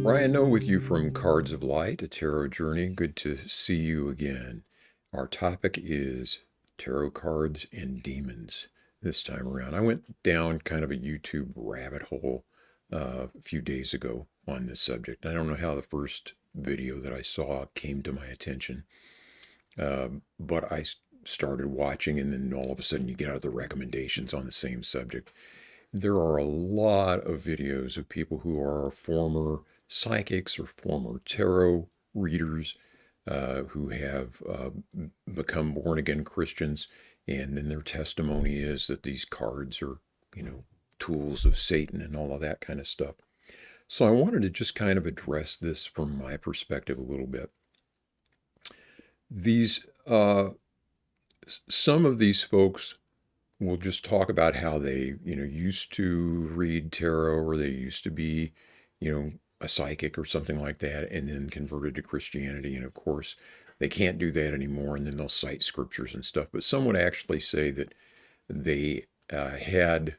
Ryan Noah with you from Cards of Light, a tarot journey. Good to see you again. Our topic is tarot cards and demons this time around. I went down kind of a YouTube rabbit hole a few days ago on this subject. I don't know how the first video that I saw came to my attention, but I started watching, and then all of a sudden you get out the recommendations on the same subject. There are a lot of videos of people who are former psychics or former tarot readers who have become born again Christians, and then their testimony is that these cards are, tools of Satan and all of that kind of stuff. So I wanted to just kind of address this from my perspective a little bit. These some of these folks will just talk about how they, used to read tarot, or they used to be, a psychic or something like that, and then converted to Christianity. And of course, they can't do that anymore. And then they'll cite scriptures and stuff. But some would actually say that they had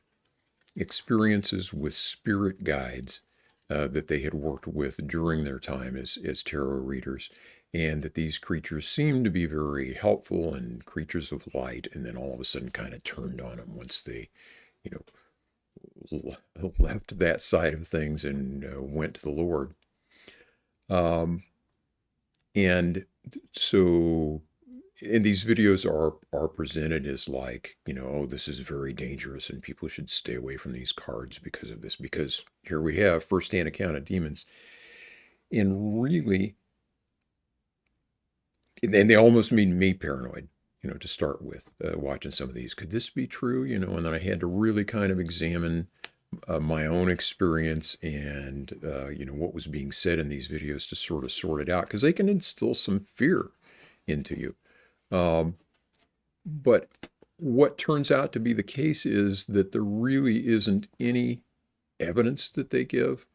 experiences with spirit guides that they had worked with during their time as tarot readers, and that these creatures seemed to be very helpful and creatures of light, and then all of a sudden kind of turned on them once they, you left that side of things and went to the Lord. And so, and these videos are presented as like, oh, this is very dangerous and people should stay away from these cards because of this, because here we have firsthand account of demons. And really, and they almost made me paranoid, to start with, watching some of these. Could this be true? And then I had to really kind of examine my own experience and, what was being said in these videos to sort of sort it out, because they can instill some fear into you. But what turns out to be the case is that there really isn't any evidence that they give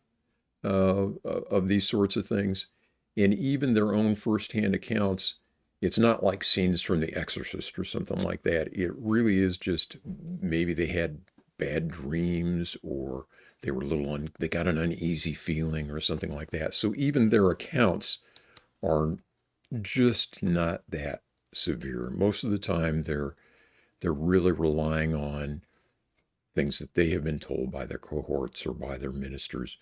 of these sorts of things. And even their own firsthand accounts, it's not like scenes from The Exorcist or something like that. It really is just maybe they had bad dreams, or they were they got an uneasy feeling or something like that. So even their accounts are just not that severe. Most of the time they're really relying on things that they have been told by their cohorts or by their ministers,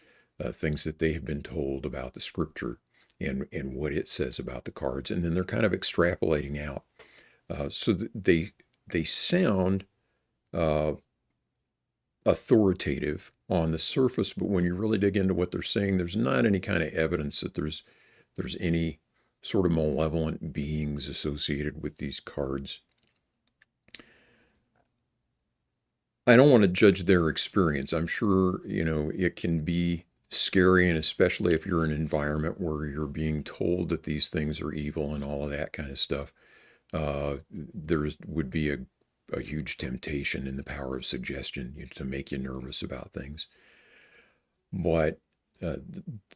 things that they have been told about the scripture and what it says about the cards, and then they're kind of extrapolating out. So that they sound authoritative on the surface, but when you really dig into what they're saying, there's not any kind of evidence that there's any sort of malevolent beings associated with these cards. I don't want to judge their experience. I'm sure, it can be scary, and especially if you're in an environment where you're being told that these things are evil and all of that kind of stuff. There would be a huge temptation in the power of suggestion, to make you nervous about things. But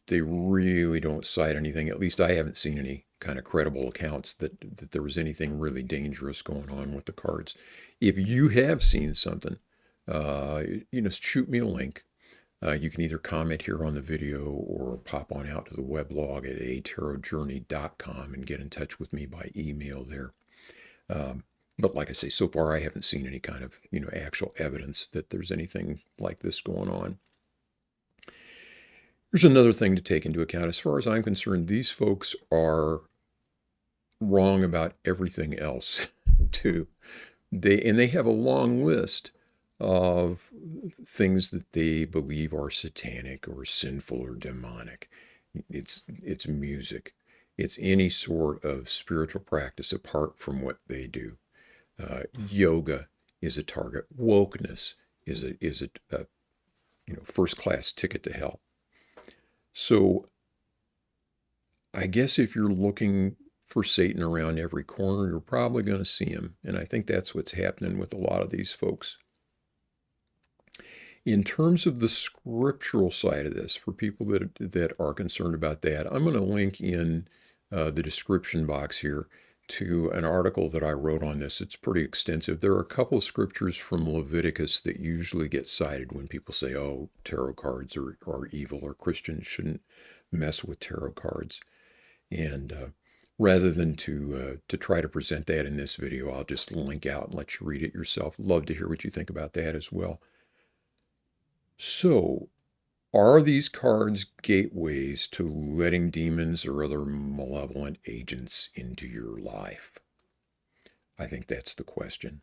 they really don't cite anything. At least I haven't seen any kind of credible accounts that there was anything really dangerous going on with the cards. If you have seen something, shoot me a link. You can either comment here on the video or pop on out to the weblog at atarotjourney.com and get in touch with me by email there. But like I say, so far I haven't seen any kind of, actual evidence that there's anything like this going on. Here's another thing to take into account. As far as I'm concerned, these folks are wrong about everything else too. They have a long list of things that they believe are satanic or sinful or demonic. It's music. It's any sort of spiritual practice apart from what they do. Yoga is a target. Wokeness is a first class ticket to hell. So I guess if you're looking for Satan around every corner, you're probably going to see him. And I think that's what's happening with a lot of these folks. In terms of the scriptural side of this, for people that are concerned about that, I'm going to link in the description box here to an article that I wrote on this. It's pretty extensive. There are a couple of scriptures from Leviticus that usually get cited when people say, oh, tarot cards are evil, or Christians shouldn't mess with tarot cards. And rather than to try to present that in this video, I'll just link out and let you read it yourself. Love to hear what you think about that as well. So, are these cards gateways to letting demons or other malevolent agents into your life? I think that's the question.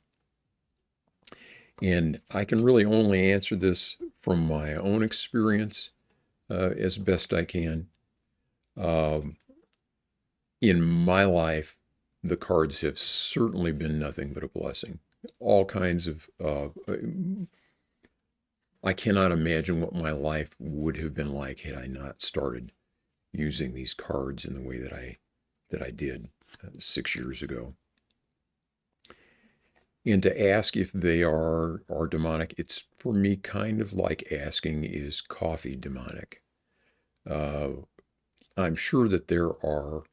And I can really only answer this from my own experience as best I can. In my life, the cards have certainly been nothing but a blessing. All kinds of, I cannot imagine what my life would have been like had I not started using these cards in the way that I did 6 years ago. And to ask if they are demonic, it's for me kind of like asking, is coffee demonic? I'm sure that there are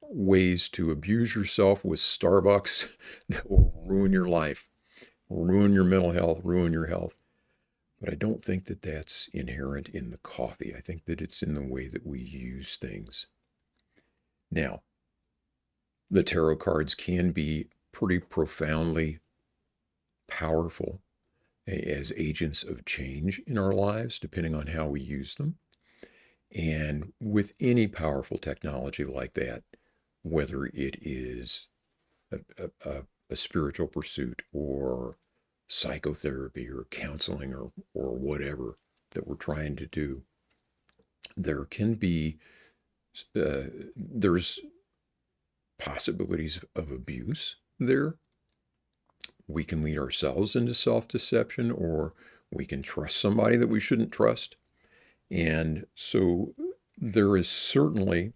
ways to abuse yourself with Starbucks that will ruin your life, ruin your mental health, ruin your health. But I don't think that that's inherent in the coffee. I think that it's in the way that we use things. Now, the tarot cards can be pretty profoundly powerful as agents of change in our lives, depending on how we use them. And with any powerful technology like that, whether it is a spiritual pursuit or psychotherapy or counseling or whatever that we're trying to do, there can be, there's possibilities of abuse there. We can lead ourselves into self-deception, or we can trust somebody that we shouldn't trust. And so there is certainly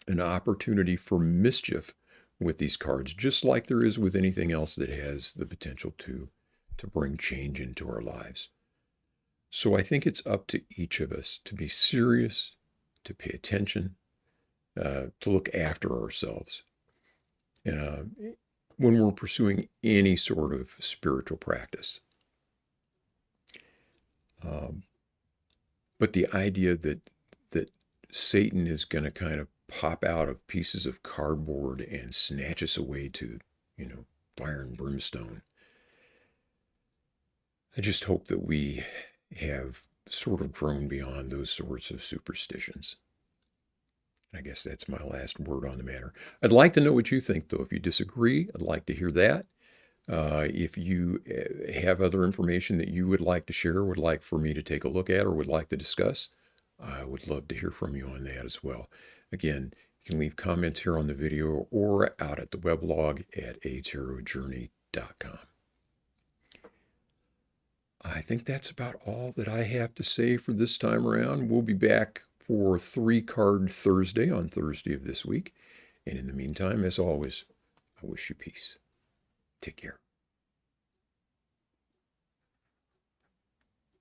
an opportunity for mischief with these cards, just like there is with anything else that has the potential to bring change into our lives. So I think it's up to each of us to be serious, to pay attention, to look after ourselves when we're pursuing any sort of spiritual practice. But the idea that Satan is going to kind of pop out of pieces of cardboard and snatch us away to, fire and brimstone. I just hope that we have sort of grown beyond those sorts of superstitions. I guess that's my last word on the matter. I'd like to know what you think, though. If you disagree, I'd like to hear that. If you have other information that you would like to share, would like for me to take a look at, or would like to discuss, I would love to hear from you on that as well. Again, you can leave comments here on the video or out at the weblog at atarojourney.com. I think that's about all that I have to say for this time around. We'll be back for 3-Card Thursday on Thursday of this week. And in the meantime, as always, I wish you peace. Take care.